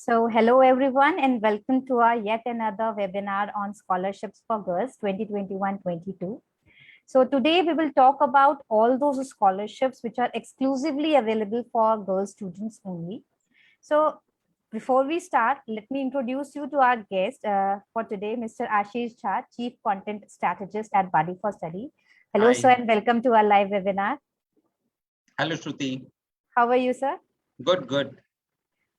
So hello everyone and welcome to our yet another webinar on scholarships for girls 2021-22. So today we will talk about all those scholarships which are exclusively available for girl students only. So before we start, let me introduce you to our guest for today, Mr. Ashish Jha, Chief Content Strategist at Buddy for Study. Hello, Hi. sir, and welcome to our live webinar. Hello, Shruti. How are you, sir? Good.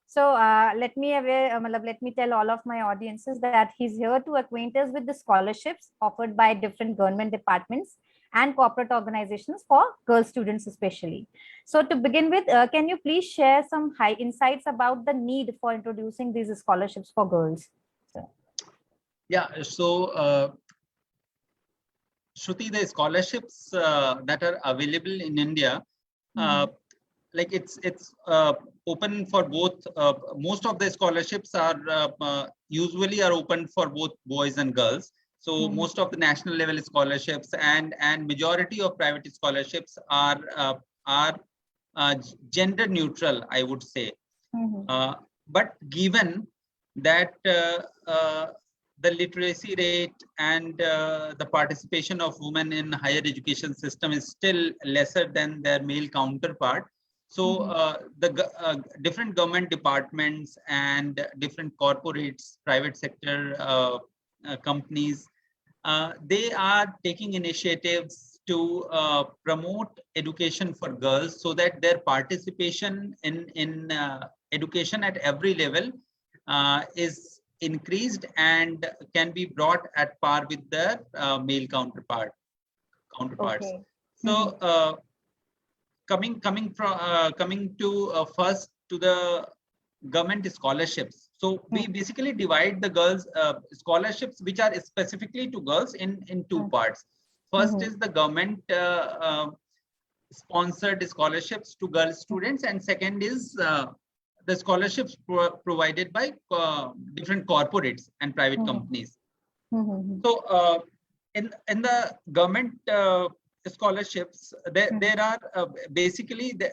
So let me tell all of my audiences that he's here to acquaint us with the scholarships offered by different government departments and corporate organizations for girl students especially. So to begin with, can you please share some high insights about the need for introducing these scholarships for girls? Yeah, so Shruti, the scholarships that are available in India, like it's open for both. Most of the scholarships are usually open for both boys and girls. So most of the national level scholarships and majority of private scholarships are gender neutral, I would say. But given that the literacy rate and the participation of women in higher education system is still lesser than their male counterpart. So the different government departments and different corporates, private sector companies, they are taking initiatives to promote education for girls so that their participation in education at every level is increased and can be brought at par with their male counterparts. Okay. So coming to first to the government scholarships. So we basically divide the girls scholarships which are specifically to girls in two parts. First is the government sponsored scholarships to girl students, and second is the scholarships provided by different corporates and private companies. So in the government scholarships, there are basically the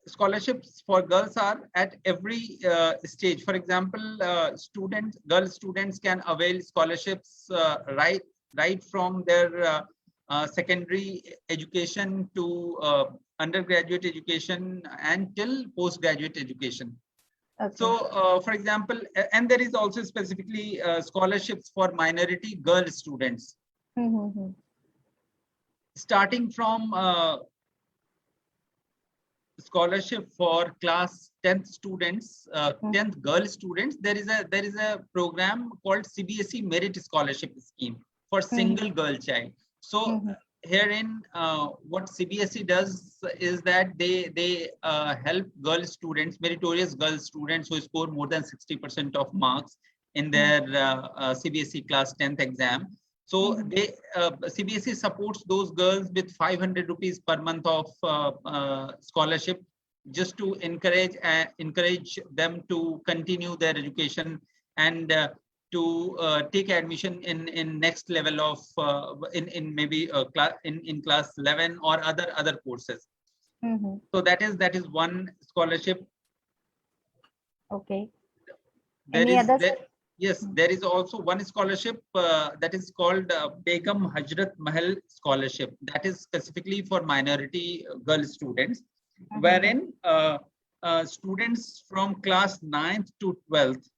scholarships for girls are at every stage. For example, girl students can avail scholarships right from their secondary education to undergraduate education and till postgraduate education. Okay. So, for example, and there is also specifically scholarships for minority girl students. Starting from scholarship for class 10th students, 10th girl students, there is a program called CBSE Merit Scholarship Scheme for single girl child. So herein, what CBSE does is that they help girl students, meritorious girl students who score more than 60% of marks in their CBSE class 10th exam. So they CBSE supports those girls with 500 rupees per month of scholarship, just to encourage them to continue their education and to take admission in next level of in maybe in class 11 or other courses. So that is one scholarship. Okay. Yes, there is also one scholarship that is called Begum Hajrat Mahal Scholarship. That is specifically for minority girl students, wherein students from class 9th to 12th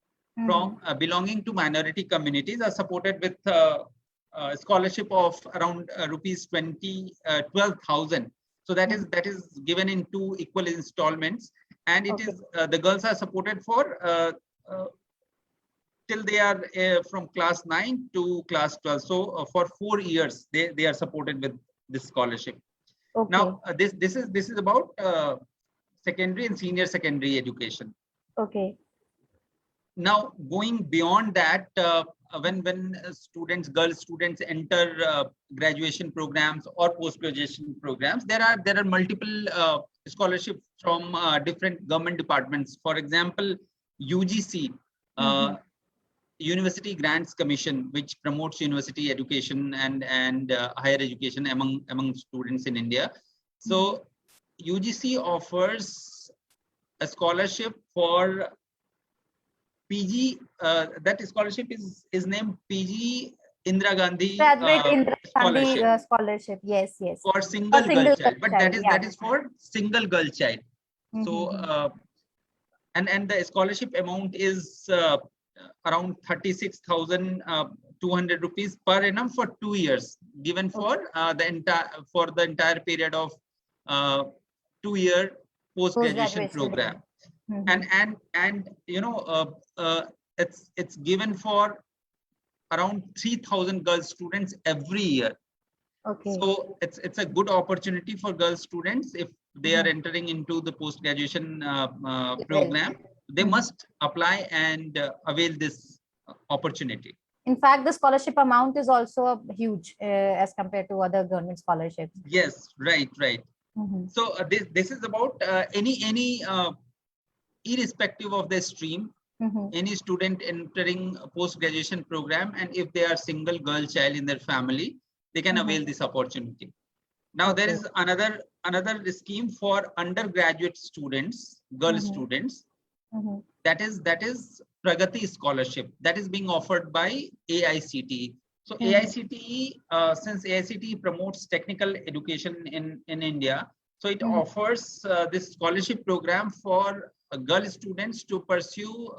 from belonging to minority communities are supported with scholarship of around rupees 12,000. So that is given in 2 equal installments, and it is the girls are supported for till they are from class 9 to class 12. So for 4 years they are supported with this scholarship. Okay. Now this is about secondary and senior secondary education. Okay. Now going beyond that, when girl students enter graduation programs or post graduation programs, there are multiple scholarships from different government departments. For example, UGC. University Grants Commission, which promotes university education and higher education among students in India. So UGC offers a scholarship for PG, that scholarship is named PG Indira Gandhi Graduate Indira Gandhi scholarship scholarship. Yes, yes. for For single girl single child, but child. Yeah. that is for single girl child. So and the scholarship amount is around 36,200 rupees per annum for 2 years, given for the entire period of 2-year post graduation Post-graduation. program. And you know, it's given for around 3,000 girl students every year. Okay. So it's a good opportunity for girl students. If they are entering into the post graduation program, they must apply and avail this opportunity. In fact, the scholarship amount is also huge as compared to other government scholarships. Yes, right. So this is about any irrespective of the stream, any student entering a post graduation program, and if they are single girl child in their family, they can avail this opportunity. Now there is another scheme for undergraduate students, girl students. That is Pragati scholarship that is being offered by AICTE. So AICTE, since AICTE promotes technical education in India, so it offers this scholarship program for girl students to pursue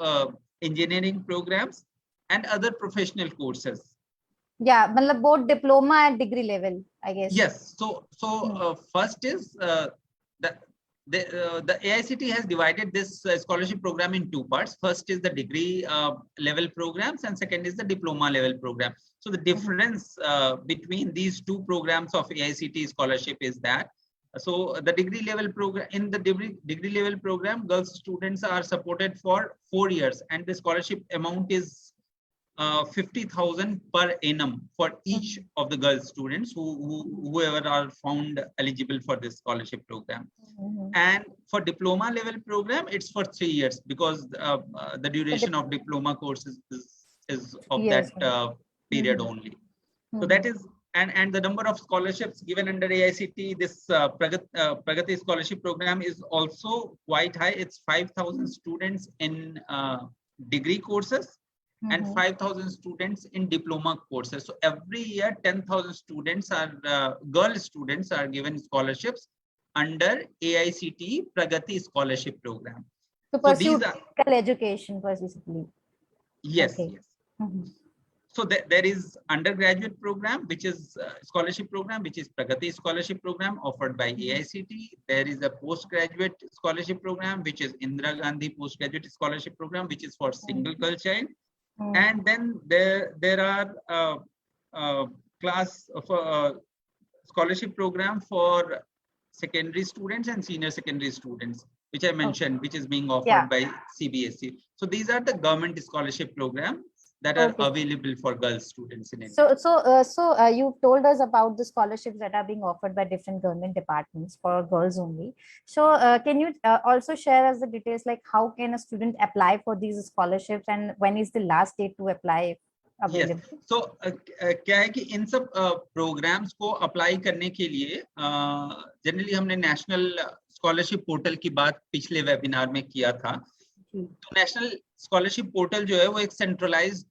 engineering programs and other professional courses. Yeah, both diploma and degree level, I guess. Yes. So first is the AICTE has divided this scholarship program in 2 parts. First is the degree level programs, and second is the diploma level program. So the difference between these 2 programs of AICTE scholarship is that, so the degree level program, in the degree level program, girls students are supported for 4 years, and the scholarship amount is 50,000 per annum for each of the girl students whoever are found eligible for this scholarship program. And for diploma level program, it's for 3 years, because the duration of diploma courses is of that period only. So that is, and the number of scholarships given under AICTE, this Pragati scholarship program is also quite high. It's 5,000 students in degree courses and 5,000 students in diploma courses. So every year 10,000 students are girl students are given scholarships under AICTE Pragati scholarship program. To pursue technical education specifically. Yes. So there is undergraduate program, which is scholarship program, which is Pragati scholarship program offered by AICTE. There is a postgraduate scholarship program, which is Indira Gandhi postgraduate scholarship program, which is for single girl child. And then there are class of scholarship program for secondary students and senior secondary students, which I mentioned, which is being offered by CBSE. So these are the government scholarship programs that are available for girl students in India. So you've told us about the scholarships that are being offered by different government departments for girls only. So can you also share us the details, like how can a student apply for these scholarships and when is the last date to apply available? Yes. So क्या है कि इन सब programs को apply करने के लिए generally हमने national scholarship portal की बात पिछले webinar में किया था. तो नेशनल स्कॉलरशिप पोर्टल जो है वो एक सेंट्रलाइज्ड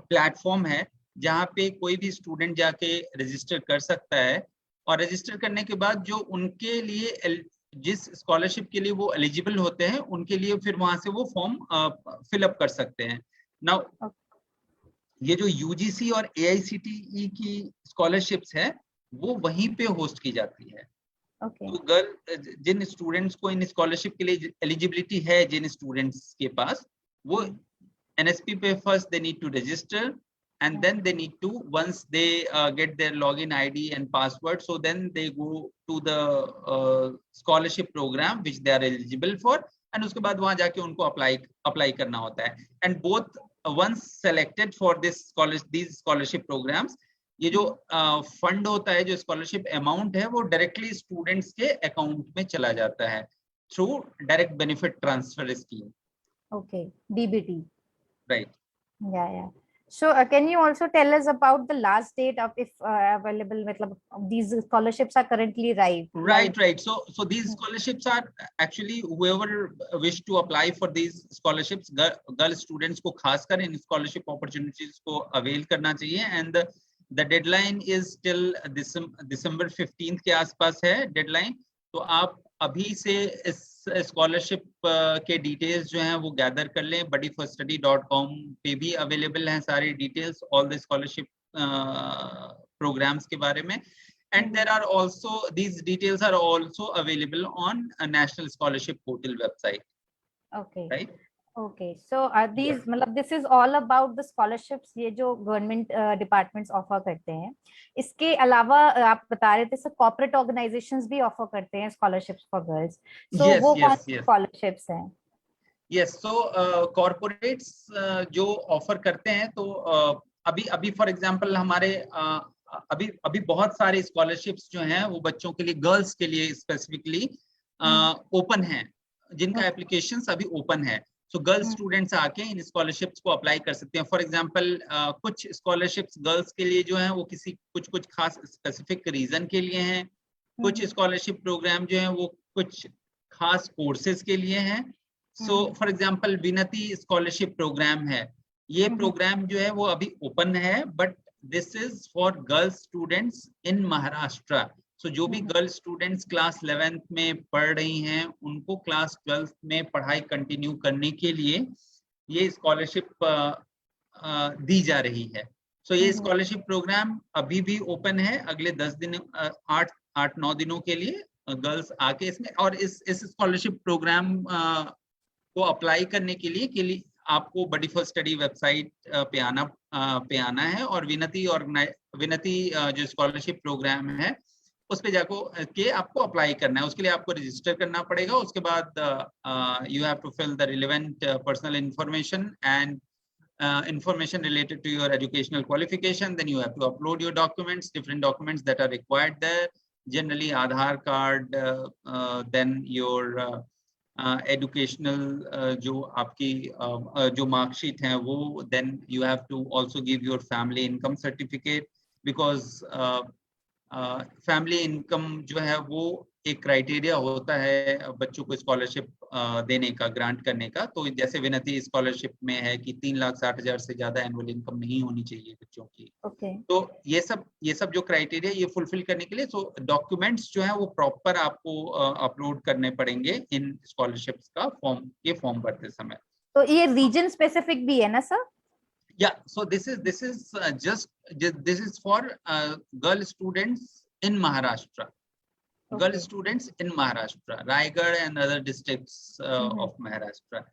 प्लेटफॉर्म है जहाँ पे कोई भी स्टूडेंट जाके रजिस्टर कर सकता है, और रजिस्टर करने के बाद जो उनके लिए जिस स्कॉलरशिप के लिए वो एलिजिबल होते हैं उनके लिए फिर वहां से वो फॉर्म फिलअप कर सकते हैं. नाउ ये जो यूजीसी और एआईसीटीई की स्कॉलरशिप्स है वो वहीं पे होस्ट की जाती है. तो गर्ल जिन स्टूडेंट्स को इन स्कॉलरशिप के लिए एलिजिबिलिटी है, जिन स्टूडेंट्स के पास, वो एनएसपी पे first they need to register and then they need to, once they get their login ID and password, so then they go to the scholarship program which they are eligible for, and उसके बाद वहां जाके उनको apply करना होता है. And both once selected for this these scholarship programs, ये जो फंड होता है, जो स्कॉलरशिप अमाउंट है, वो डायरेक्टली स्टूडेंट्स के अकाउंट में चला जाता है through direct benefit transfer scheme. Okay, DBT. Right. या So can you also tell us about the last date of if available, matlab, these scholarships are currently live? Right. So these scholarships are actually whoever wish to apply for these scholarships, girl students को खासकर इन scholarship opportunities को avail करना चाहिए, and the deadline is till December 15th के आसपास है deadline. तो आप अभी से इस स्कॉलरशिप के डिटेल्स जो हैं वो गैदर कर लें. buddyforstudy.com पे भी अवेलेबल हैं सारी details all the scholarship programs के बारे में. And there are also, these details are also available on a National Scholarship Portal website. Okay. Right. Okay. So are these, मतलब this is all about the scholarships ये जो government departments offer करते हैं. इसके अलावा आप बता रहे थे सर corporate organizations भी offer करते हैं scholarships for girls. So Yes, वो yes, कौन सी yes. scholarships हैं? Yes. So corporates जो offer करते हैं तो अभी for example हमारे अभी बहुत सारे scholarships जो हैं वो बच्चों के लिए, गर्ल्स के लिए स्पेसिफिकली ओपन हैं, जिनका एप्लीकेशंस अभी ओपन है. सो गर्ल्स स्टूडेंट्स आके इन स्कॉलरशिप्स को अप्लाई कर सकते हैं. फॉर एग्जांपल कुछ स्कॉलरशिप्स गर्ल्स के लिए जो हैं वो कुछ खास स्पेसिफिक रीजन के लिए हैं. कुछ स्कॉलरशिप प्रोग्राम जो हैं वो कुछ खास कोर्सेज के लिए हैं. So for example Vinati scholarship program है. ये प्रोग्राम जो है वो अभी ओपन है, but this is for girls students in Maharashtra. So जो भी गर्ल स्टूडेंट्स क्लास 11th में पढ़ रही हैं उनको क्लास 12th में पढ़ाई कंटिन्यू करने के लिए ये स्कॉलरशिप दी जा रही है. सो ये स्कॉलरशिप प्रोग्राम अभी भी ओपन है. अगले 10 दिन 8-9 दिनों के लिए गर्ल्स आके इसमें, और इस स्कॉलरशिप प्रोग्राम को अप्लाई करने के लिए आपको बडी फॉर स्टडी वेबसाइट पे आना है, और विनती जो स्कॉलरशिप प्रोग्राम है उस पे जाको के आपको अप्लाई करना है. उसके लिए आपको रजिस्टर करना पड़ेगा. उसके बाद you have to fill the relevant personal information and information related to your educational qualification. Then you have to upload your documents, different documents that are required there, generally Aadhaar card, then your educational जो आपकी जो marksheet हैं वो, then you have to also give your family income certificate, because family income जो है वो एक criteria होता है बच्चों को स्कॉलरशिप देने का, ग्रांट करने का. तो जैसे विनती स्कॉलरशिप में है कि 3,60,000 से ज्यादा एनुअल इनकम नहीं होनी चाहिए बच्चों की. तो ये सब जो क्राइटेरिया ये फुलफिल करने के लिए सो डॉक्यूमेंट्स जो है वो प्रॉपर आपको अपलोड करने पड़ेंगे इन स्कॉलरशिप्स का फॉर्म भरते समय. तो ये रीजन स्पेसिफिक भी है ना sir? Yeah, so this is for girl students in Maharashtra. Girl students in Maharashtra, Raigad and other districts of Maharashtra.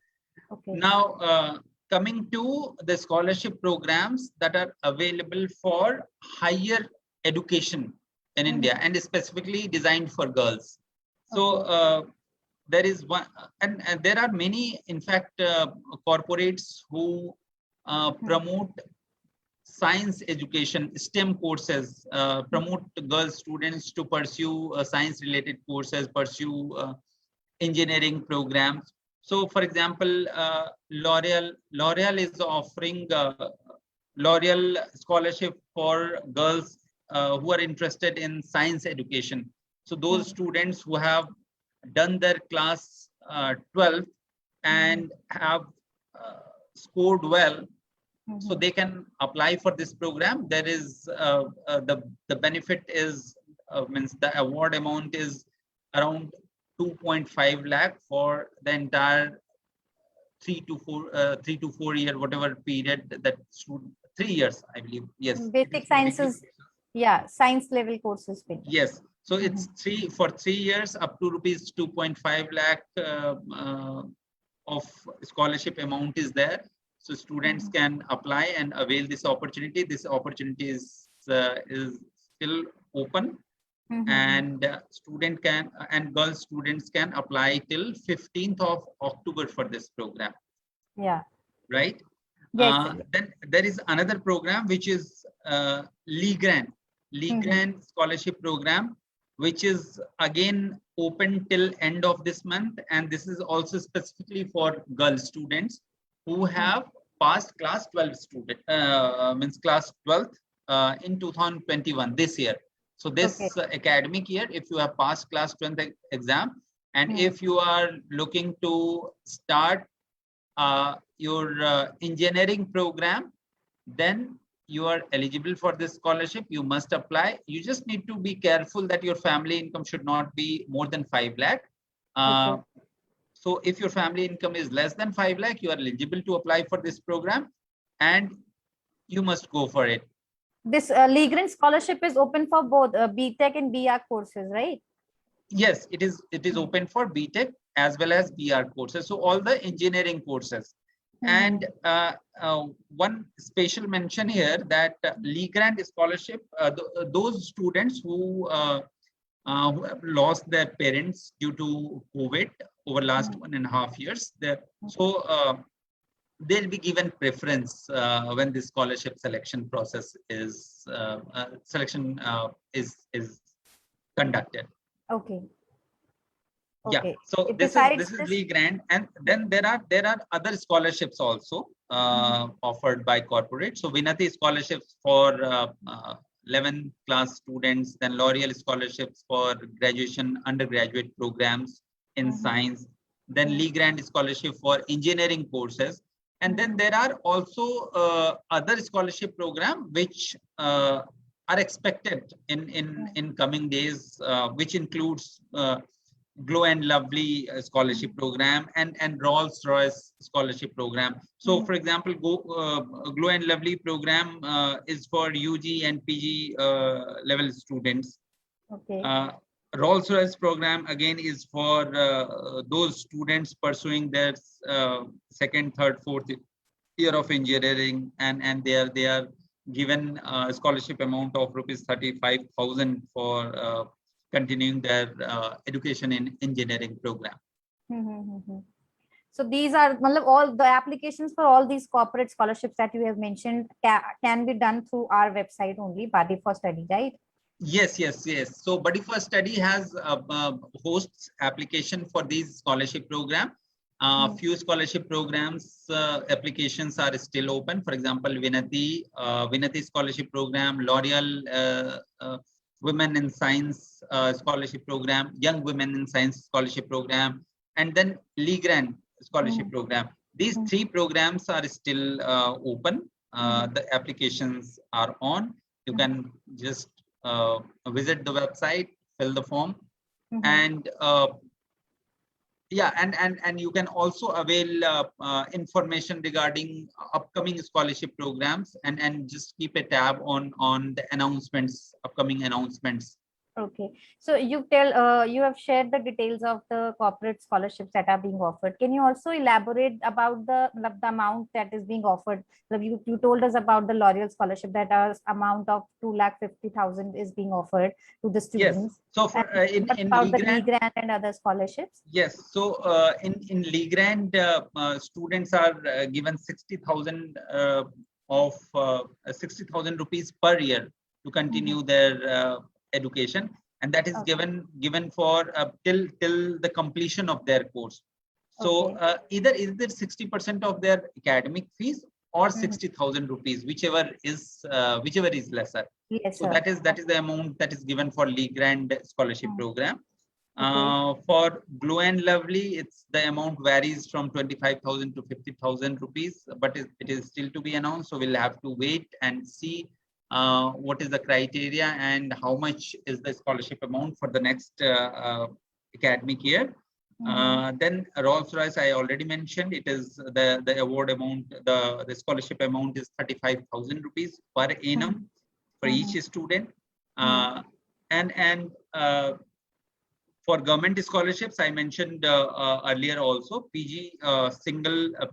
Now, coming to the scholarship programs that are available for higher education in India and specifically designed for girls. So there is one, and there are many, in fact, corporates who promote science education, STEM courses, promote girl students to pursue science related courses, pursue engineering programs. So for example, L'Oreal is offering L'Oreal scholarship for girls who are interested in science education. So those students who have done their class 12 and have scored well, so they can apply for this program. There is the benefit is means the award amount is around 2.5 lakh for the entire 3 to 4 year whatever period that 3 years, I believe. Yes, basic sciences, yeah, science level courses. Yes, so it's 3 years up to rupees 2.5 lakh of scholarship amount is there. So students can apply and avail this opportunity. This opportunity is still open, and girl students can apply till 15th of October for this program. Yeah. Right. Yes. Then there is another program which is Lee Grant scholarship program, which is again open till end of this month, and this is also specifically for girl students who have passed class 12 student, means class 12th in 2021, this year. So this academic year, if you have passed class 12th exam, and if you are looking to start your engineering program, then you are eligible for this scholarship. You must apply. You just need to be careful that your family income should not be more than 5 lakh. So if your family income is less than 5 lakh, you are eligible to apply for this program, and you must go for it. This Lee Grant scholarship is open for both BTech and BR courses, right? Yes, it is open for BTech as well as BR courses. So all the engineering courses. And one special mention here that Lee Grant scholarship, those students who have lost their parents due to COVID over last 1.5 years, they'll be given preference when the scholarship selection process is is conducted. Okay. Yeah, so this is Lee Grant, and then there are other scholarships also offered by corporate. So Vinati scholarships for 11th class students, then L'Oreal scholarships for graduation undergraduate programs in science, then Lee Grant scholarship for engineering courses, and then there are also other scholarship program which are expected in coming days, which includes Glow and Lovely scholarship program and Rolls-Royce scholarship program. So, for example, Glow and Lovely program is for UG and PG level students. Okay. Rolls-Royce program again is for those students pursuing their second, third, fourth year of engineering, and they are given a scholarship amount of rupees 35,000 for continuing their education in engineering program. So these are all the applications for all these corporate scholarships that you have mentioned can be done through our website only, Buddy for Study, right? Yes. So Buddy for Study has hosts application for these scholarship program. Few scholarship programs applications are still open. For example, Vinati scholarship program, L'Oreal Women in Science scholarship program, Young Women in Science scholarship program, and then Lee Grant scholarship program. These three programs are still open. The applications are on. You can just visit the website, fill the form, and and you can also avail information regarding upcoming scholarship programs and just keep a tab on the announcements, upcoming announcements. Okay, so you have shared the details of the corporate scholarships that are being offered. Can you also elaborate about the amount that is being offered? You told us about the L'Oreal scholarship, that amount of 250,000 is being offered to the students. Yes. So for, in about the Lee Grant and other scholarships? Yes. So in Lee Grant, students are given 60,000 of 60,000 rupees per year to continue their education, and that is given for till the completion of their course. So either 60% of their academic fees or 60,000 rupees, whichever is lesser. Yes, so that is the amount that is given for Lee Grant scholarship program. For Glow and Lovely, it's the amount varies from 25,000 to 50,000 rupees, but it is still to be announced. So we'll have to wait and see what is the criteria and how much is the scholarship amount for the next academic year. Then Rolls-Royce, I already mentioned, it is the award amount, the scholarship amount is 35,000 rupees per annum for each student. And for government scholarships, I mentioned earlier also, PG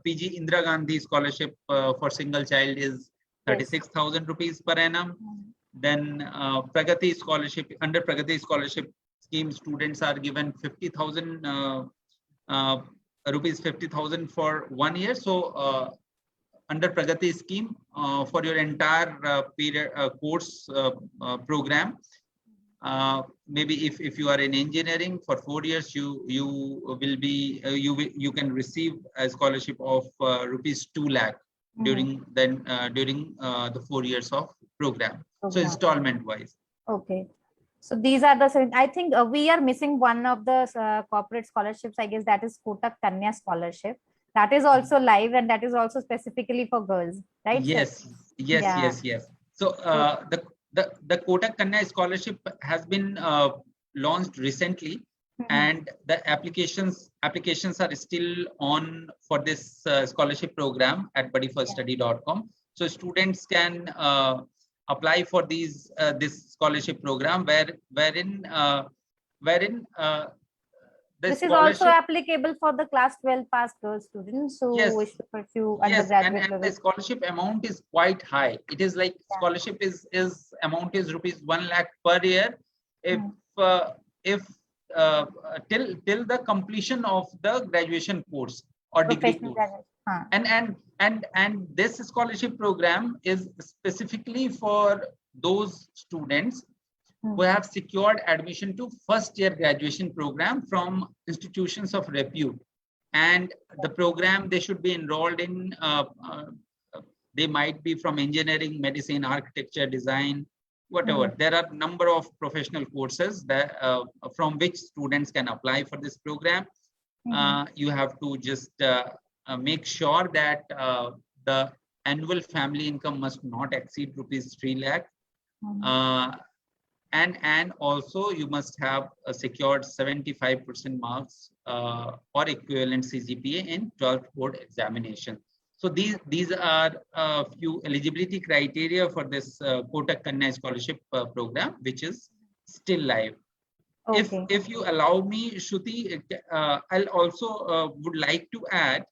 PG Indira Gandhi scholarship for single child is 36,000 rupees per annum. Then Pragati scholarship, under Pragati scholarship scheme, students are given 50,000 rupees, 50,000 for 1 year. So under Pragati scheme, for your entire period course program, maybe if you are in engineering for 4 years, you will be you can receive a scholarship of rupees 2 lakh during the 4 years of program. So Program. installment wise. Okay. So these are the, I think we are missing one of the corporate scholarships, I guess, that is Kotak Kanya scholarship. That is also live, and that is also specifically for girls, right? Yes, sir? yes, Yeah. yes, yes. So the Kotak Kanya scholarship has been launched recently, and the applications are still on for this scholarship program at buddyforstudy.com. So students can apply for these this scholarship program wherein the This is also scholarship, applicable for the class 12 pass girl students who yes, wish to pursue yes, undergraduate and level. the scholarship amount is quite high. It is like scholarship is amount is rupees 1 lakh per year if till the completion of the graduation course or degree Professional course. graduate. And this scholarship program is specifically for those students who have secured admission to first year graduation program from institutions of repute, and the program they should be enrolled in, they might be from engineering, medicine, architecture, design, whatever. There are number of professional courses that from which students can apply for this program. You have to just make sure that the annual family income must not exceed rupees 3 lakh. And also you must have a secured 75% marks or equivalent CGPA in 12th board examination. So these are a few eligibility criteria for this Kotak Kanya scholarship program, which is still live. Okay. If you allow me, Shruti, I'll also would like to add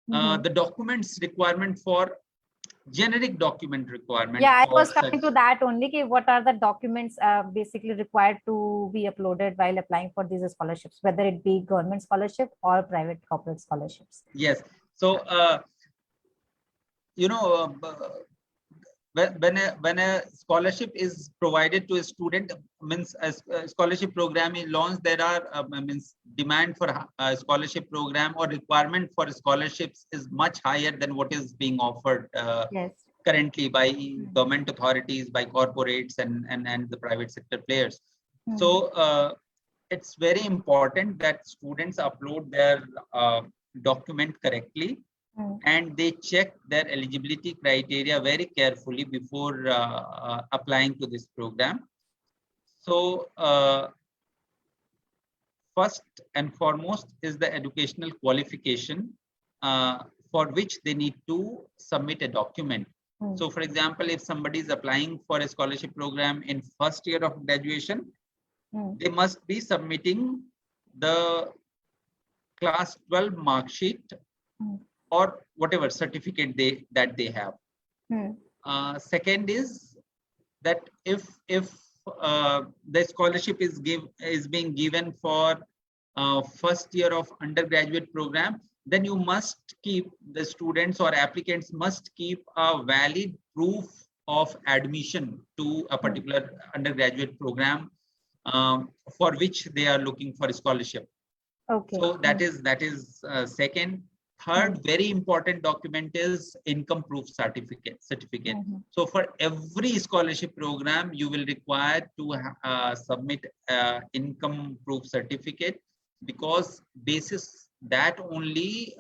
the documents requirement for generic document requirement. Yeah, I was coming to that only. What are the documents basically required to be uploaded while applying for these scholarships, whether it be government scholarship or private corporate scholarships? Yes. So, when a scholarship is provided to a student, means a scholarship program is launched, there are means demand for a scholarship program or requirement for scholarships is much higher than what is being offered currently by government authorities, by corporates and the private sector players. So it's very important that students upload their document correctly, and they check their eligibility criteria very carefully before applying to this program. So first and foremost is the educational qualification for which they need to submit a document. So for example, if somebody is applying for a scholarship program in first year of graduation, they must be submitting the class 12 mark sheet or whatever certificate that they have. Second is that if the scholarship is being given for first year of undergraduate program, then you must keep, the students or applicants must keep a valid proof of admission to a particular undergraduate program for which they are looking for a scholarship. Okay. So that is second. Third, very important document is income proof certificate. So for every scholarship program, you will require to submit income proof certificate, because basis that only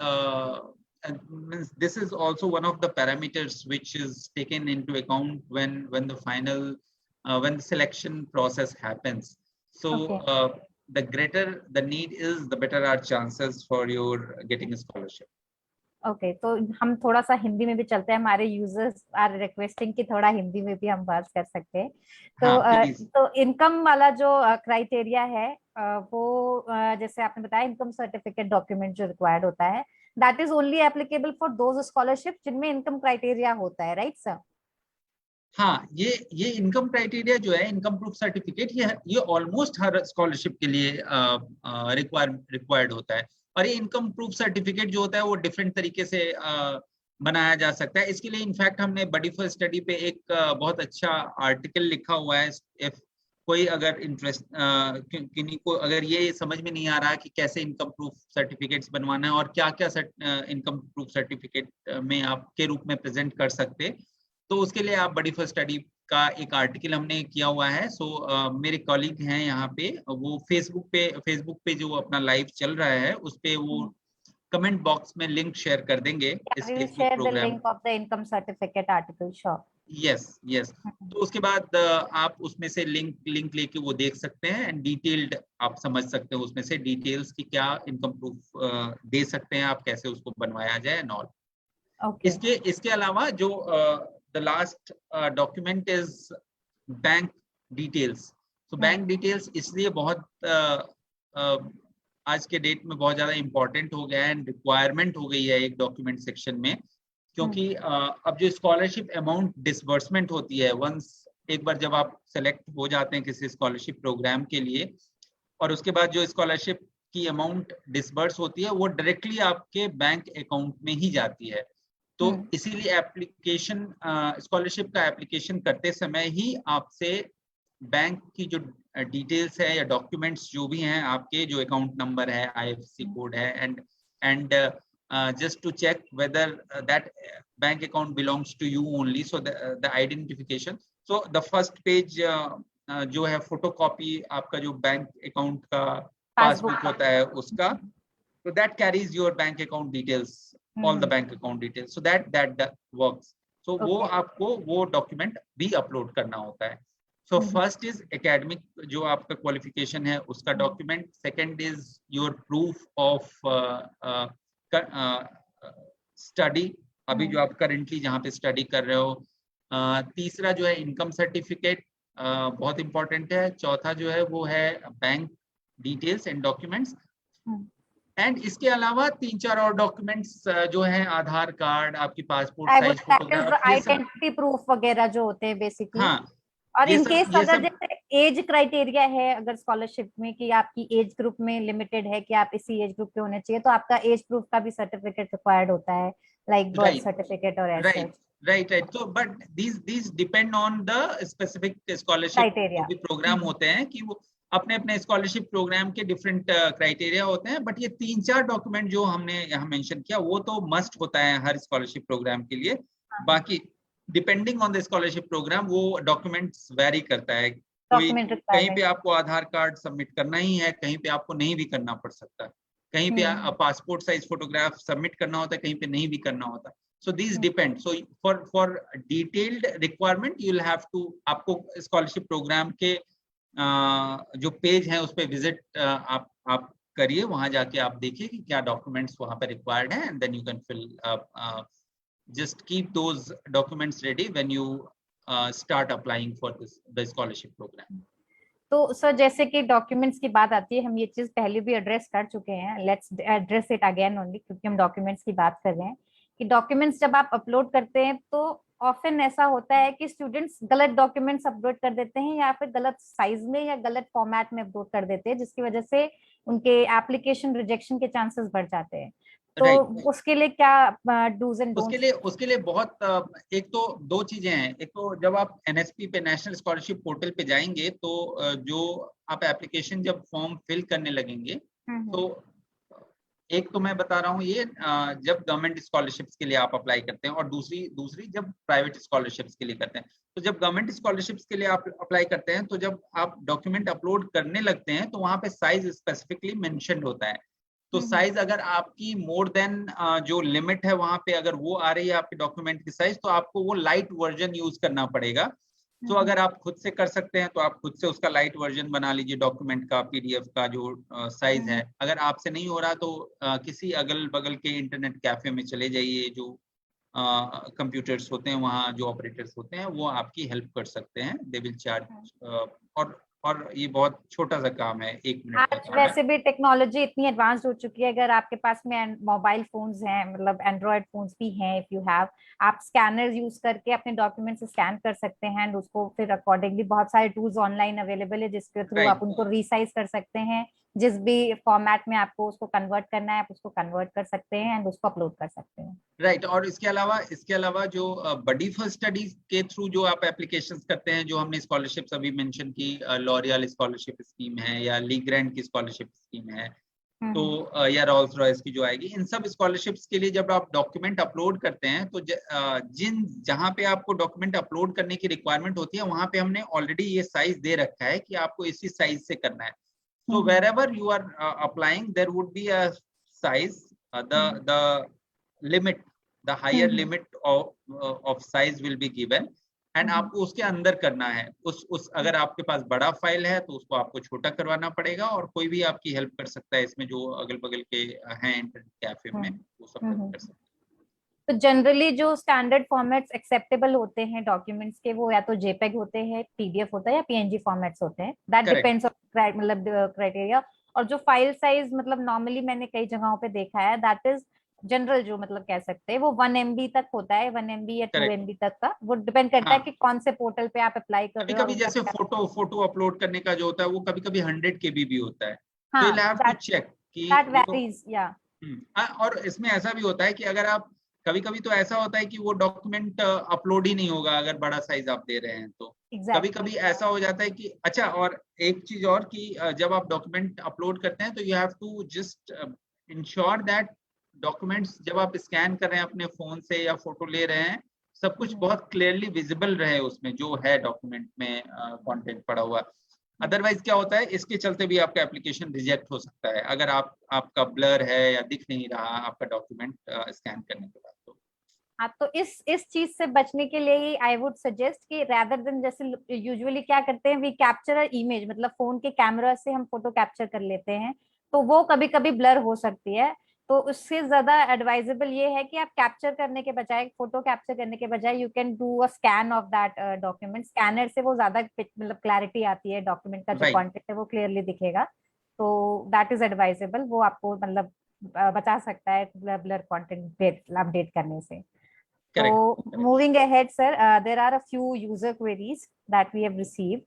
this is also one of the parameters which is taken into account when the final when the selection process happens. So the greater the need is, the better our chances for your getting a scholarship. Okay, तो हम थोड़ा सा हिंदी में भी चलते हैं, हमारे users are requesting कि थोड़ा हिंदी में भी हम बात कर सकते हैं. तो इनकम वाला जो क्राइटेरिया है वो जैसे आपने बताया, इनकम सर्टिफिकेट डॉक्यूमेंट जो रिक्वायर्ड होता है, that is only applicable for those scholarship जिनमें इनकम क्राइटेरिया होता है, राइट सर? हाँ, ये इनकम क्राइटेरिया जो है, इनकम प्रूफ सर्टिफिकेट, ये ऑलमोस्ट हर स्कॉलरशिप के लिए रिक्वायर्ड होता है. और ये इनकम प्रूफ सर्टिफिकेट जो होता है वो डिफरेंट तरीके से बनाया जा सकता है. इसके लिए इनफैक्ट हमने बडी फॉर स्टडी पे एक बहुत अच्छा आर्टिकल लिखा हुआ है. कोई अगर इंटरेस्ट किन्हीं को अगर ये समझ में नहीं आ रहा कि कैसे इनकम प्रूफ सर्टिफिकेट्स बनवाना है और क्या क्या इनकम प्रूफ सर्टिफिकेट में आप के रूप में प्रेजेंट कर सकते, तो उसके लिए आप बडी फर्स्ट स्टडी का एक आर्टिकल हमने किया हुआ है। मेरे कॉलीग हैं यहाँ पे, वो फेसबुक पे जो अपना लाइव चल रहा है उस पे वो कमेंट बॉक्स में लिंक शेयर कर देंगे इस We will Facebook share the program. link of the income certificate article, sure. Yes तो उसके बाद आप उसमें से लिंक लेके वो देख सकते हैं एंड डिटेल्ड आप समझ सकते हैं उसमें से डिटेल्स की क्या इनकम प्रूफ दे सकते हैं आप, कैसे उसको बनवाया जाए एंड ऑल। Okay. इसके अलावा जो the last document is bank details. तो बैंक डिटेल्स इसलिए बहुत आज के डेट में बहुत ज्यादा इंपॉर्टेंट हो गया है एंड रिक्वायरमेंट हो गई है एक डॉक्यूमेंट सेक्शन में, क्योंकि अब जो स्कॉलरशिप अमाउंट डिसबर्समेंट होती है, वंस एक बार जब आप सेलेक्ट हो जाते हैं किसी स्कॉलरशिप प्रोग्राम के लिए, और उसके बाद जो स्कॉलरशिप की अमाउंट डिसबर्स होती है वो डायरेक्टली आपके बैंक अकाउंट में ही जाती है। तो इसीलिए एप्लीकेशन स्कॉलरशिप का एप्लीकेशन करते समय ही आपसे बैंक की जो डिटेल्स है या डॉक्यूमेंट्स जो भी हैं आपके, जो अकाउंट नंबर है, आईएफएससी कोड है, and just to check whether that bank account belongs to you only, so the identification. So the first page जो है फोटोकॉपी आपका जो बैंक अकाउंट का पासबुक होता है उसका, so that carries your bank account details, all the bank account details, so that works. So वो आपको वो डॉक्यूमेंट भी अपलोड करना होता है। So first is academic, जो आपका क्वालिफिकेशन है उसका document. Second is your proof of study, अभी जो आप करेंटली जहाँ पे स्टडी कर रहे हो। तीसरा जो है इनकम सर्टिफिकेट, बहुत इंपॉर्टेंट है। चौथा जो है वो है bank details and documents. And इसके अलावा 3-4 और डॉक्यूमेंट्स जो हैं, आधार कार्ड, आपकी passport size photograph, identity proof वगैरह जो होते हैं बेसिकली। हाँ, और इन केस अगर जैसे एज क्राइटेरिया है अगर स्कॉलरशिप में कि आपकी एज ग्रुप में लिमिटेड है कि आप इसी एज ग्रुप के होने चाहिए, तो आपका एज प्रूफ का भी सर्टिफिकेट रिक्वायर्ड होता है, लाइक बर्थ सर्टिफिकेट और ऐसे। Right. So but these depend on the specific scholarship program होते हैं कि वो अपने अपने स्कॉलरशिप प्रोग्राम के डिफरेंट क्राइटेरिया होते हैं। बट ये 3-4 डॉक्यूमेंट जो हमने यहाँ मेंशन किया वो तो मस्ट होता है हर स्कॉलरशिप प्रोग्राम के लिए। बाकी depending on the scholarship program वो डॉक्यूमेंट्स वेरी करता है। कोई कहीं पे आपको आधार कार्ड सबमिट करना ही है, कहीं पे आपको नहीं भी करना पड़ सकता है, कहीं पे पासपोर्ट साइज फोटोग्राफ सबमिट करना होता है, कहीं पे नहीं भी करना होता। So these depend. So for detailed requirement you will have to, आपको स्कॉलरशिप प्रोग्राम के जो पेज है उस पे विजिट आप करिए, वहां जाके आप देखिए कि क्या डॉक्यूमेंट्स वहां पे रिक्वायर्ड है, and then you can fill just keep those documents ready when you start applying for the scholarship program. तो सर जैसे कि डॉक्यूमेंट्स की बात आती है, हम ये चीज पहले भी एड्रेस कर चुके हैं, let's address it again only, क्योंकि हम डॉक्यूमेंट्स की बात कर रहे हैं कि डॉक्यूमेंट्स जब आप अपलोड करते हैं तो ऑफन ऐसा होता है कि स्टूडेंट्स गलत डॉक्यूमेंट्स अपलोड कर देते हैं या फिर गलत साइज में या गलत फॉर्मेट में अपलोड कर देते हैं, जिसकी वजह से उनके एप्लीकेशन रिजेक्शन के चांसेस बढ़ जाते हैं। तो उसके लिए क्या डूज एंड डोंट्स? उसके लिए बहुत एक तो 2 चीजें हैं। एक तो जब आप एनएसपी पे, नेशनल स्कॉलरशिप पोर्टल पे जाएंगे तो जो आप एप्लीकेशन जब फॉर्म फिल करने लगेंगे, तो एक तो मैं बता रहा हूँ ये जब गवर्नमेंट स्कॉलरशिप्स के लिए आप अप्लाई करते हैं, और दूसरी जब प्राइवेट स्कॉलरशिप्स के लिए करते हैं। तो जब गवर्नमेंट स्कॉलरशिप्स के लिए आप अप्लाई करते हैं तो जब आप डॉक्यूमेंट अपलोड करने लगते हैं तो वहां पे साइज स्पेसिफिकली मेंशन्ड होता है। तो साइज अगर आपकी मोर देन जो लिमिट है वहां पे अगर वो आ रही है आपके डॉक्यूमेंट की साइज, तो आपको वो लाइट वर्जन यूज करना पड़ेगा। तो अगर आप खुद से कर सकते हैं तो आप खुद से उसका लाइट वर्जन बना लीजिए डॉक्यूमेंट का, पीडीएफ का जो साइज है। अगर आपसे नहीं हो रहा तो किसी अगल बगल के इंटरनेट कैफे में चले जाइए, जो कंप्यूटर्स होते हैं वहाँ जो ऑपरेटर्स होते हैं वो आपकी हेल्प कर सकते हैं, दे विल चार्ज। और ये बहुत छोटा सा काम है, 1 मिनट का काम है। वैसे भी टेक्नोलॉजी इतनी एडवांस हो चुकी है, अगर आपके पास में मोबाइल फोन्स हैं, मतलब एंड्रॉइड फोन्स भी हैं, इफ यू हैव, आप स्कैनर यूज करके अपने डॉक्यूमेंट्स स्कैन कर सकते हैं एंड उसको फिर अकॉर्डिंगली बहुत सारे टूल्स ऑनलाइन अवेलेबल है जिसके थ्रू आप उनको रीसाइज कर सकते हैं, जिस भी फॉर्मेट में आपको उसको कन्वर्ट करना है आप उसको कन्वर्ट कर सकते हैं एंड उसको अपलोड कर सकते हैं। राइट और इसके अलावा जो बडी फर्स्ट स्टडीज के थ्रू जो आप एप्लीकेशंस करते हैं, जो हमने स्कॉलरशिप्स अभी मेंशन की, लॉरियल स्कॉलरशिप स्कीम है या ली ग्रैंड की स्कॉलरशिप स्कीम है, तो या रोल्स रॉयस की जो आएगी, इन सब स्कॉलरशिप्स के लिए जब आप डॉक्यूमेंट अपलोड करते हैं तो जहां पे आपको डॉक्यूमेंट अपलोड करने की रिक्वायरमेंट होती है वहां पे हमने ऑलरेडी ये साइज दे रखा है कि आपको इसी साइज से करना है। So wherever you are applying, there would be a size, the limit, the higher limit of size will be given, and आपको उसके अंदर करना है। उस अगर आपके पास बड़ा फाइल है तो उसको आपको छोटा करवाना पड़ेगा, और कोई भी आपकी हेल्प कर सकता है इसमें, जो अगल बगल के हैं इंटरनेट कैफे में, वो सब हेल्प कर सकते हैं। तो जनरली जो स्टैंडर्ड फॉर्मेट्स एक्सेप्टेबल होते हैं डॉक्यूमेंट्स के, वो या तो जेपेग होते हैं, पीडीएफ होता है, या पीएनजी फॉर्मेट्स होते हैं। दैट डिपेंड्स ऑन मतलब क्राइटेरिया। और जो फाइल साइज मतलब नॉर्मली मैंने कई जगहों पे देखा है, दैट इज जनरल, जो मतलब कह सकते हैं वो 1 MB तक होता है, 1 MB या 2 MB तक का। वो डिपेंड करता है कि कौन से पोर्टल पे आप अप्लाई कर कभी रहे हो। कभी जैसे फोटो अपलोड करने का जो होता है वो कभी कभी 100 KB भी होता है, तो हाँ, you'll have to check कि दैट वो वैरीज या। और इसमें ऐसा भी होता है कि अगर आप कभी कभी तो ऐसा होता है कि वो डॉक्यूमेंट अपलोड ही नहीं होगा अगर बड़ा साइज आप दे रहे हैं तो। कभी कभी ऐसा हो जाता है कि अच्छा, और एक चीज और कि जब आप डॉक्यूमेंट अपलोड करते हैं तो you have to just ensure that documents जब आप स्कैन कर रहे हैं अपने फोन से या फोटो ले रहे हैं, सब कुछ बहुत क्लियरली विजिबल रहे उसमें जो है डॉक्यूमेंट में कंटेंट पड़ा हुआ। अदरवाइज क्या होता है, इसके चलते भी आपका एप्लीकेशन रिजेक्ट हो सकता है अगर आपका ब्लर है या दिख नहीं रहा आपका डॉक्यूमेंट स्कैन करने के बाद। तो हाँ, तो इस चीज से बचने के लिए ही आई वुड सजेस्ट कि rather देन, जैसे यूजुअली क्या करते हैं, वी कैप्चर इमेज, मतलब फोन के कैमरा से हम फोटो कैप्चर कर लेते हैं, तो वो कभी कभी ब्लर हो सकती है। तो उससे ज्यादा एडवाइजेबल ये है कि आप कैप्चर करने के बजाय, फोटो कैप्चर करने के बजाय, you can do a scan of that document. Scanner से वो ज्यादा मतलब क्लैरिटी आती है, डॉक्यूमेंट का जो राइट कंटेंट है वो क्लियरली दिखेगा। तो दैट इज एडवाइजेबल, वो आपको मतलब बचा सकता है ब्लर कंटेंट अपडेट करने से। Correct So moving ahead, sir, there are a few user queries that we have received.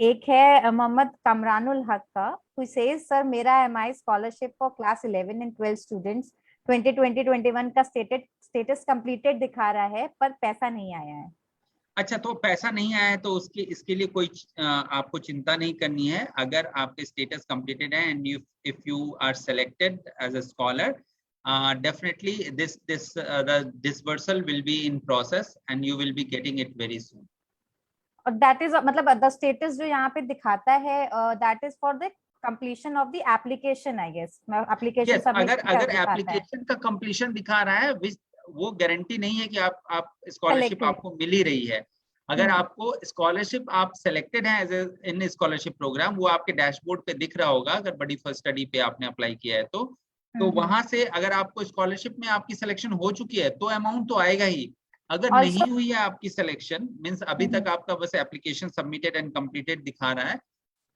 एक है मोहम्मद कमरानुल हक का, who says, sir, मेरा MI scholarship for class 11 and 12 students 2020-21 का status completed दिखा रहा है, पर पैसा नहीं आया है। अच्छा, तो पैसा नहीं आया है तो इसके लिए कोई आपको चिंता नहीं करनी है। अगर आपके स्टेटस कंप्लीटेड है and if you are selected as a scholar, definitely this the dispersal will be in process and you will be getting it very soon. और दैट इज मतलब द स्टेटस जो यहाँ पे दिखाता है, that is for the completion of the application, I guess. Application yes, submit अगर दिखाता है। एप्लीकेशन का कंप्लीशन दिखा रहा है, वो गारंटी नहीं है कि आप स्कॉलरशिप Selected. आपको मिल ही रही है। अगर आपको स्कॉलरशिप, आप सेलेक्टेड हैं इन स्कॉलरशिप प्रोग्राम, वो आपके डैशबोर्ड पे दिख रहा होगा अगर बड़ी फर्स्ट स्टडी पे आपने अप्लाई किया है तो वहां से अगर आपको स्कॉलरशिप में आपकी सिलेक्शन हो चुकी है तो अमाउंट तो आएगा ही। अगर Also, नहीं हुई है आपकी सिलेक्शन, मींस अभी तक आपका बस एप्लीकेशन सबमिटेड एंड कंप्लीटेड दिखा रहा है,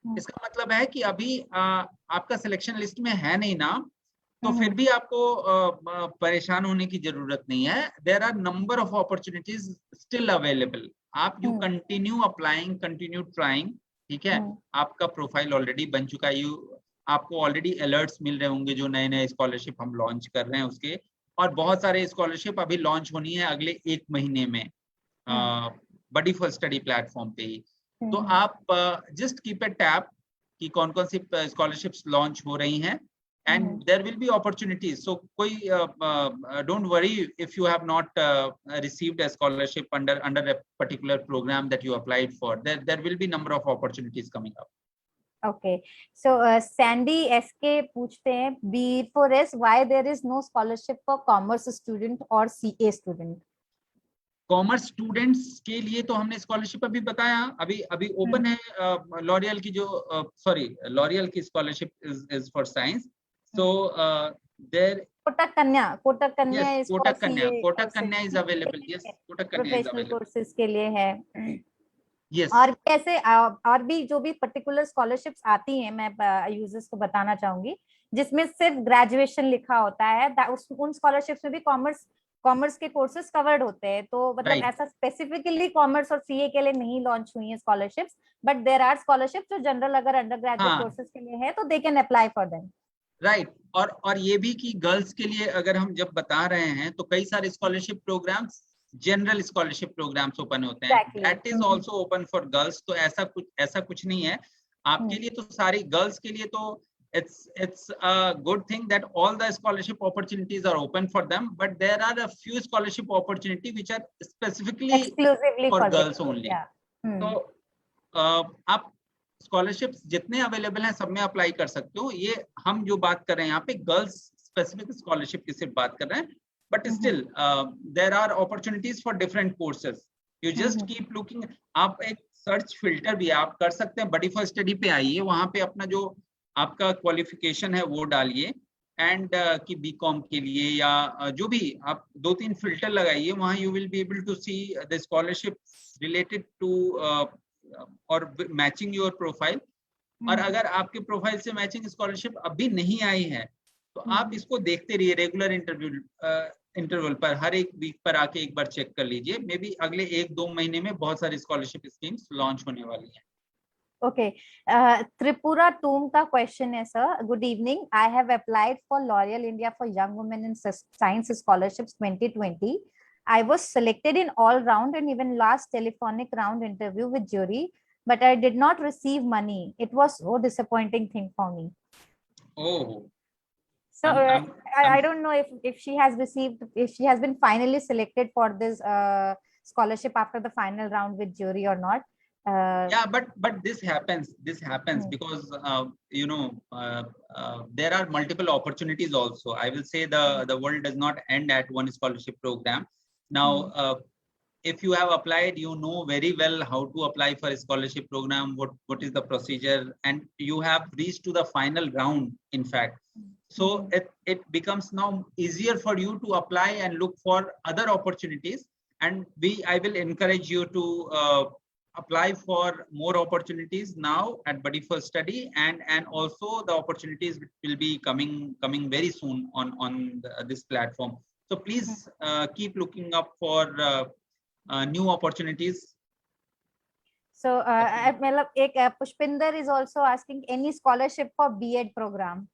इसका मतलब है कि अभी आपका सिलेक्शन लिस्ट में है नहीं नाम, तो फिर भी आपको परेशान होने की जरूरत नहीं है। There are number of opportunities still available. आप you continue applying, continue trying, ठीक है। आपका प्रोफाइल ऑलरेडी बन चुका है, आपको ऑलरेडी अलर्ट्स मिल रहे होंगे जो नए नए स्कॉलरशिप हम लॉन्च कर रहे हैं उसके, और बहुत सारे स्कॉलरशिप अभी लॉन्च होनी है अगले 1 महीने में बडी फर्स्ट स्टडी प्लेटफॉर्म पे ही। तो आप जस्ट कीप ए टैब कि कौन कौन सी स्कॉलरशिप्स लॉन्च हो रही हैं, and there will be opportunities. So koi don't worry if you have not received a scholarship under a particular program that you applied for. There will be number of opportunities coming up. Okay, so Sandy SK पूछते हैं, B4S, why there is no scholarship for commerce student or CA student? Commerce students के लिए तो हमने scholarship अभी बताया, अभी open है लॉरियल की, जो सॉरी लॉरियल की scholarship is for science. So there Kotak कन्या yes, is for Kotak CA Kanya is available. Yes, Kotak Kanya is professional available. Courses के लिए है। Yes. और कैसे और भी जो भी पर्टिकुलर स्कॉलरशिप्स आती हैं, मैं यूजर्स को बताना चाहूंगी, जिसमें सिर्फ ग्रेजुएशन लिखा होता है, उन स्कॉलरशिप्स में भी कॉमर्स कॉमर्स के कोर्सेज कवर्ड होते हैं, तो मतलब Right. ऐसा स्पेसिफिकली कॉमर्स और सीए के लिए नहीं लॉन्च हुई है स्कॉलरशिप्स, बट देयर आर स्कॉलरशिप जो जनरल अगर अंडर ग्रेजुएट हाँ, कोर्सेज के लिए है तो they can apply for them. Right. और ये भी कि गर्ल्स के लिए अगर हम जब बता रहे हैं तो कई सारे scholarship programs, general scholarship programs open होते हैं, exactly. That is also open for girls. तो ऐसा कुछ नहीं है आपके लिए, तो सारी गर्ल्स के लिए तो it's a good thing that all the scholarship opportunities are open for them, but there are a few scholarship opportunity which are specifically exclusively for for girls them, only. या। तो आप स्कॉलरशिप्स जितने available हैं सब में apply कर सकते हो। ये हम जो बात कर रहे हैं यहाँ पे गर्ल्स स्पेसिफिक स्कॉलरशिप की सिर्फ बात कर रहे हैं, but still there are opportunities for different courses. You just keep looking. आप एक सर्च फिल्टर भी आप कर सकते हैं, बडी फॉर स्टडी पे आइए, वहां पे अपना जो आपका क्वालिफिकेशन है वो डालिए, एंड कि बीकॉम के लिए या जो भी आप 2-3 फिल्टर लगाइए, वहां you will be able to see the scholarship related to और मैचिंग योर प्रोफाइल। और अगर आपके प्रोफाइल से मैचिंग स्कॉलरशिप अभी नहीं आई है तो आप इसको देखते रहिए, रेगुलर इंटरवल पर हर एक वीक पर आके एक बार चेक कर लीजिए। मे बी अगले 1-2 महीने में बहुत सारी स्कॉलरशिप स्कीम्स लॉन्च होने वाली हैं। Okay. Tripura Toom ka question है sir. Good evening. I have applied for L'Oreal India for Young Women in Science Scholarships 2020. I was selected in all round and even last telephonic round interview with jury, but I did not receive money. It was so disappointing thing for me. Oh, So I'm I don't know if she has received, if she has been finally selected for this scholarship after the final round with jury or not. Yeah, but this happens because there are multiple opportunities also. I will say the world does not end at one scholarship program. Now if you have applied, you know very well how to apply for a scholarship program, what is the procedure, and you have reached to the final round, in fact. So it becomes now easier for you to apply and look for other opportunities. And I will encourage you to apply for more opportunities now at Buddy for Study, and also the opportunities will be coming very soon on this platform. So please keep looking up for new opportunities. So Pushpinder is also asking any scholarship for B.Ed program.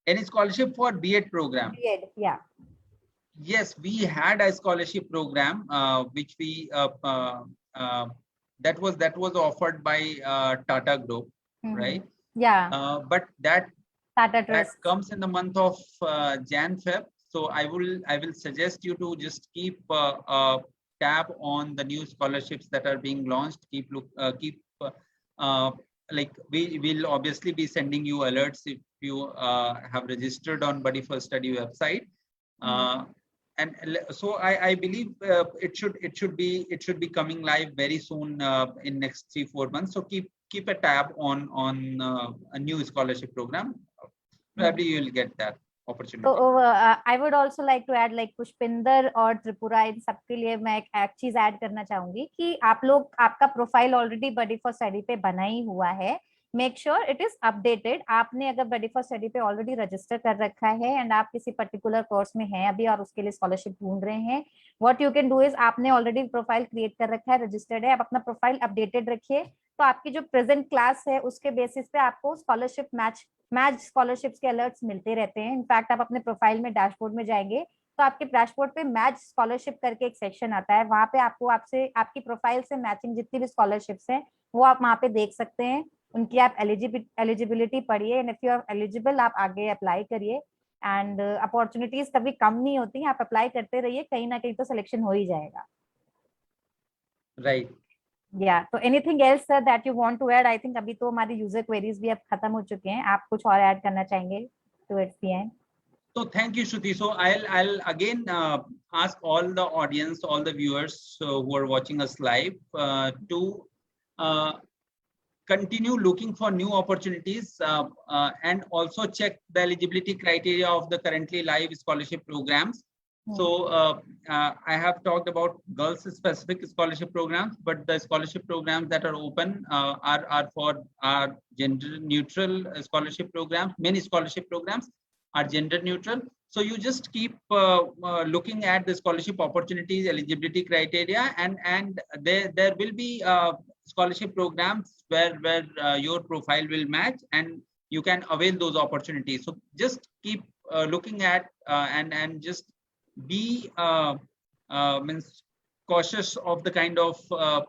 Any scholarship for B.Ed program? B.Ed, yeah. Yes, we had a scholarship program which we that was offered by Tata Group, right? Yeah. But that Trust comes in the month of Jan-Feb. So I will suggest you to just keep a tab on the new scholarships that are being launched. Like we will obviously be sending you alerts if you have registered on Buddy for Study website. And so I believe it should be coming live very soon in next 3-4 months. So keep a tab on a new scholarship program. Probably you will get that opportunity. So I would also like to add, like Pushpinder और त्रिपुरा, इन सबके लिए मैं एक चीज add करना चाहूंगी कि आप लोग, आपका profile already buddy for study पे बना ही हुआ है, make sure it is updated. आपने अगर बडी फॉर स्टडी पे ऑलरेडी रजिस्टर कर रखा है एंड आप किसी पर्टिकुलर कोर्स में हैं अभी और उसके लिए स्कॉलरशिप ढूंढ रहे हैं, what you can do is, आपने ऑलरेडी प्रोफाइल क्रिएट कर रखा है, रजिस्टर्ड है, आप अपना प्रोफाइल अपडेटेड रखिए, तो आपकी जो प्रेजेंट क्लास है उसके बेसिस पे आपको स्कॉलरशिप मैच स्कॉलरशिप्स के अलर्ट्स मिलते रहते हैं। इनफैक्ट आप अपने प्रोफाइल में डैशबोर्ड में जाएंगे तो आपके डैशबोर्ड पे मैच स्कॉलरशिप करके एक सेक्शन आता है, वहां पे आपको आपसे आपकी प्रोफाइल से मैचिंग जितनी भी स्कॉलरशिप्स हैं वो आप वहां पे देख सकते हैं, उनकी आप एलिजिबिलिटी पढ़िए, and if you are eligible आप आगे अप्लाई करिए। एंड अपॉर्चुनिटीज कभी कम नहीं होती, आप अप्लाई करते रहिए, कहीं ना कहीं तो सिलेक्शन हो ही जाएगा। Right. Yeah, so anything else sir that you want to add? I think अभी तो हमारी यूजर क्वेरीज भी अब खत्म हो चुके हैं, आप कुछ और ऐड करना चाहेंगे towards the end? So thank you, Shruti. So I'll again ask all the audience, all the viewers who are watching us live to continue looking for new opportunities and also check the eligibility criteria of the currently live scholarship programs. So I have talked about girls specific scholarship programs, but the scholarship programs that are open are for our gender neutral scholarship programs. Many scholarship programs are gender neutral. So you just keep looking at the scholarship opportunities, eligibility criteria, and there will be scholarship programs where your profile will match, and you can avail those opportunities. So just keep looking at and just be means cautious of the kind of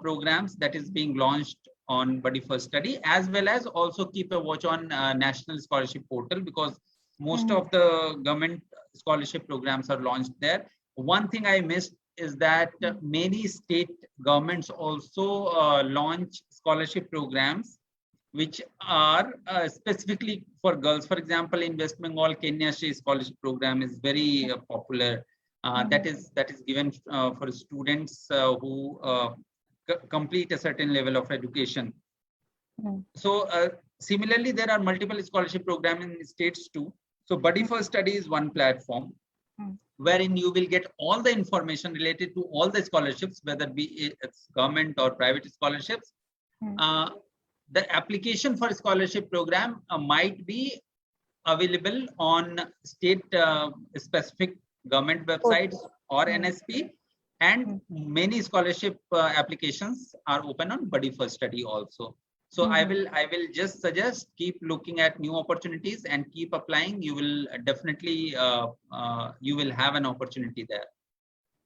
programs that is being launched on Buddy First Study, as well as also keep a watch on National Scholarship Portal, because most of the government scholarship programs are launched there. One thing I missed is that many state governments also launch scholarship programs which are specifically for girls. For example, in West Bengal, Kenya State Scholarship Program is very popular. That is given for students who complete a certain level of education. So similarly, there are multiple scholarship programs in states too. So Buddy First Study is one platform wherein you will get all the information related to all the scholarships, whether it's government or private scholarships. The application for scholarship program might be available on state specific government websites or NSP, and many scholarship applications are open on Buddy First Study also. So I will just suggest keep looking at new opportunities and keep applying. You will definitely you will have an opportunity there.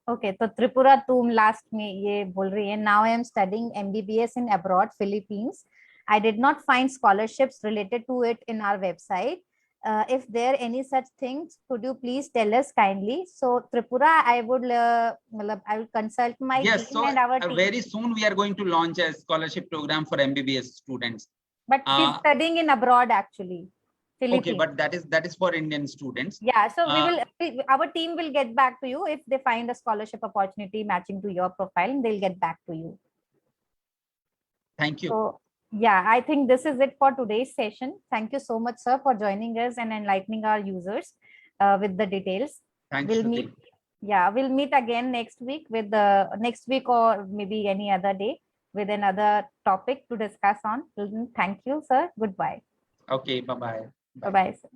Okay, so Tripura, तुम last में ये बोल रही है. Now I am studying MBBS in abroad, Philippines. I did not find scholarships related to it in our website. If there are any such things, could you please tell us kindly? So Tripura, I will consult my team and our team. Very soon we are going to launch a scholarship program for MBBS students. But she's studying in abroad actually. Philippines. Okay, but that is for Indian students. Yeah, so our team will get back to you if they find a scholarship opportunity matching to your profile, and they'll get back to you. Thank you. So, yeah, I think this is it for today's session. Thank you so much, sir, for joining us and enlightening our users with the details. Thanks. We'll meet again next week or maybe any other day with another topic to discuss on. Thank you, sir. Goodbye. Okay, bye-bye. Bye-bye, sir.